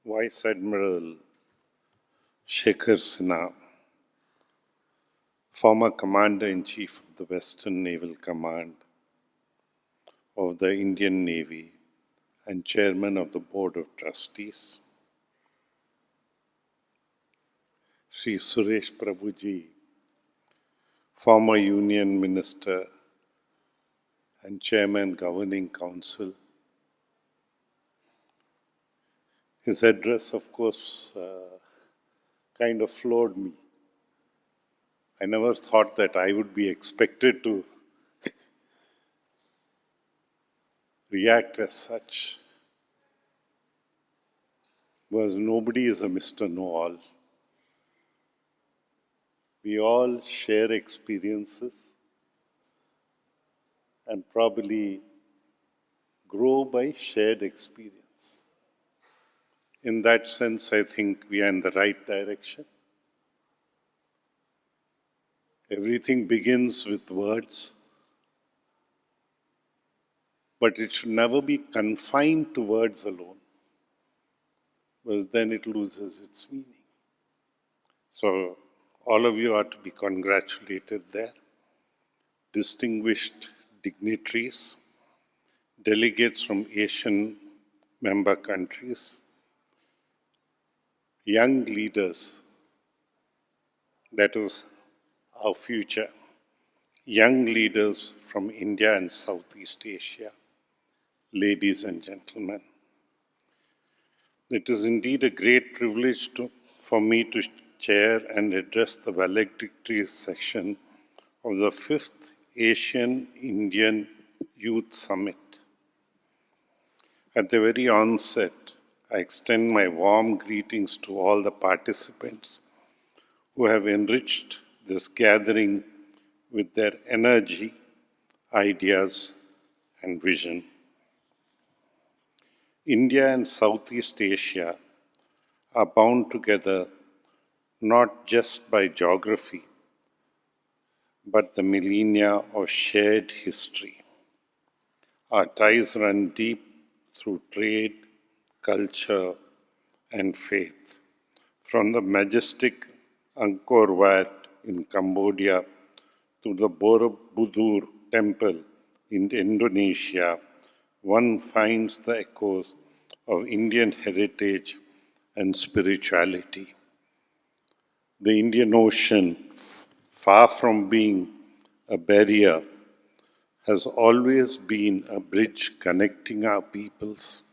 Vice Admiral Shekhar Sinha, former Commander-in-Chief of the Western Naval Command of the Indian Navy and Chairman of the Board of Trustees, Shri Suresh Prabhuji, former Union Minister and Chairman Governing Council. His address, of course, kind of floored me. I never thought that I would be expected to react as such. Because nobody is a Mr. Know-all. We all share experiences and probably grow by shared experience. In that sense, I think we are in the right direction. Everything begins with words, but it should never be confined to words alone, because then it loses its meaning. So, all of you are to be congratulated there. Distinguished dignitaries, delegates from Asian member countries, young leaders, that is our future, young leaders from India and Southeast Asia, ladies and gentlemen. It is indeed a great privilege for me to chair and address the valedictory section of the 5th ASEAN-Indian Youth Summit. At the very onset, I extend my warm greetings to all the participants who have enriched this gathering with their energy, ideas, and vision. India and Southeast Asia are bound together not just by geography, but the millennia of shared history. Our ties run deep through trade, culture, and faith. From the majestic Angkor Wat in Cambodia to the Borobudur Temple in Indonesia, one finds the echoes of Indian heritage and spirituality. The Indian Ocean, far from being a barrier, has always been a bridge connecting our peoples,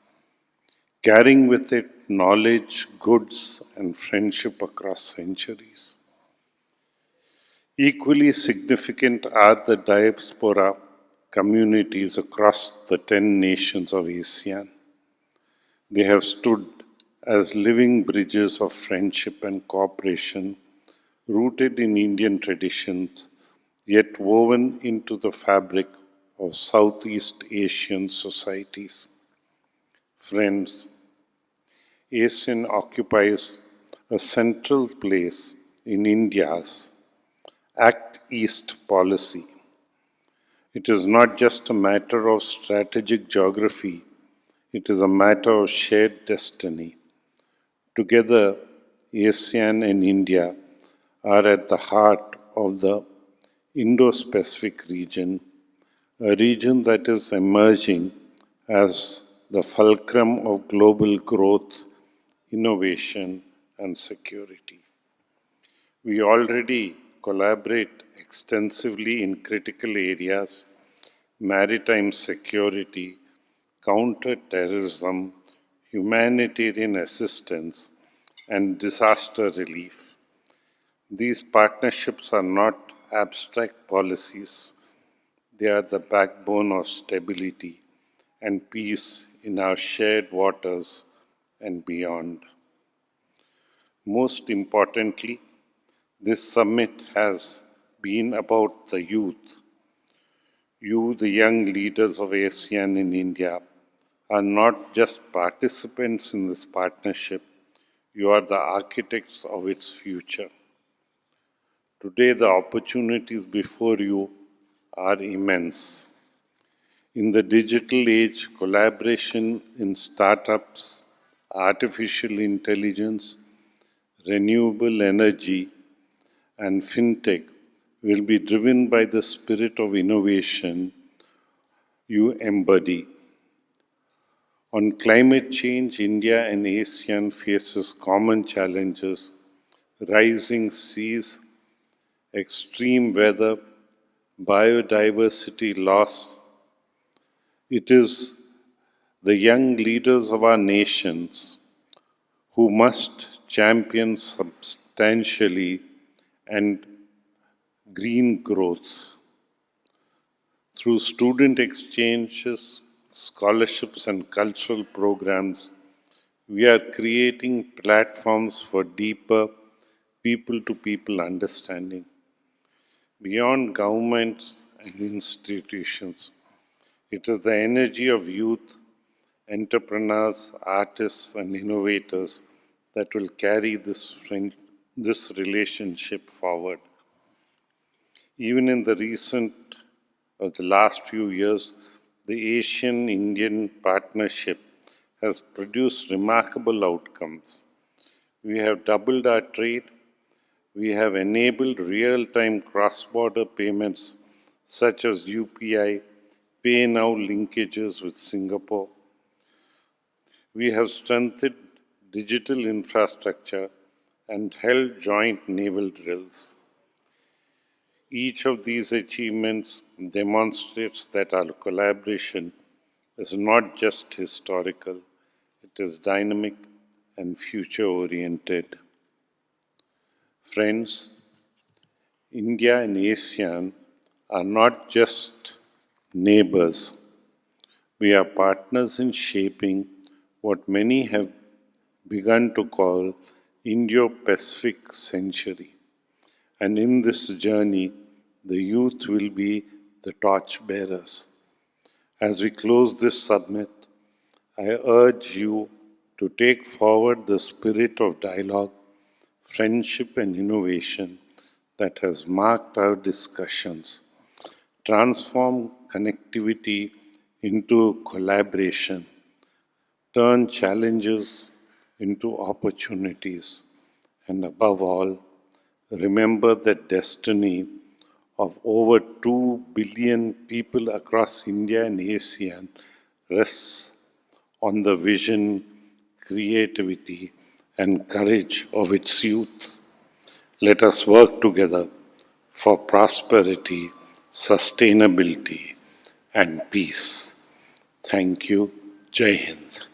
carrying with it knowledge, goods, and friendship across centuries. Equally significant are the diaspora communities across the 10 nations of ASEAN. They have stood as living bridges of friendship and cooperation, rooted in Indian traditions, yet woven into the fabric of Southeast Asian societies. Friends, ASEAN occupies a central place in India's Act East policy. It is not just a matter of strategic geography, it is a matter of shared destiny. Together, ASEAN and India are at the heart of the Indo-Pacific region, a region that is emerging as the fulcrum of global growth, innovation, and security. We already collaborate extensively in critical areas: maritime security, counter-terrorism, humanitarian assistance, and disaster relief. These partnerships are not abstract policies. They are the backbone of stability and peace in our shared waters and beyond. Most importantly, this summit has been about the youth. You, the young leaders of ASEAN in India, are not just participants in this partnership, you are the architects of its future. Today, the opportunities before you are immense. In the digital age, collaboration in startups, artificial intelligence, renewable energy, and fintech will be driven by the spirit of innovation you embody. On climate change, India and ASEAN faces common challenges: rising seas, extreme weather, biodiversity loss. It is the young leaders of our nations who must champion substantially and green growth. Through student exchanges, scholarships, and cultural programs, we are creating platforms for deeper people to people understanding. Beyond governments and institutions, it is the energy of youth, entrepreneurs, artists, and innovators that will carry this relationship forward. Even in the last few years, the Asian-Indian partnership has produced remarkable outcomes. We have doubled our trade. We have enabled real-time cross-border payments such as UPI, Pay Now linkages with Singapore. We have strengthened digital infrastructure and held joint naval drills. Each of these achievements demonstrates that our collaboration is not just historical, it is dynamic and future-oriented. Friends, India and ASEAN are not just neighbors. We are partners in shaping what many have begun to call Indo-Pacific century. And in this journey, the youth will be the torchbearers. As we close this summit, I urge you to take forward the spirit of dialogue, friendship, and innovation that has marked our discussions. Transform connectivity into collaboration. Turn challenges into opportunities. And above all, remember that destiny of over 2 billion people across India and ASEAN rests on the vision, creativity, and courage of its youth. Let us work together for prosperity, sustainability, and peace. Thank you. Jai Hind.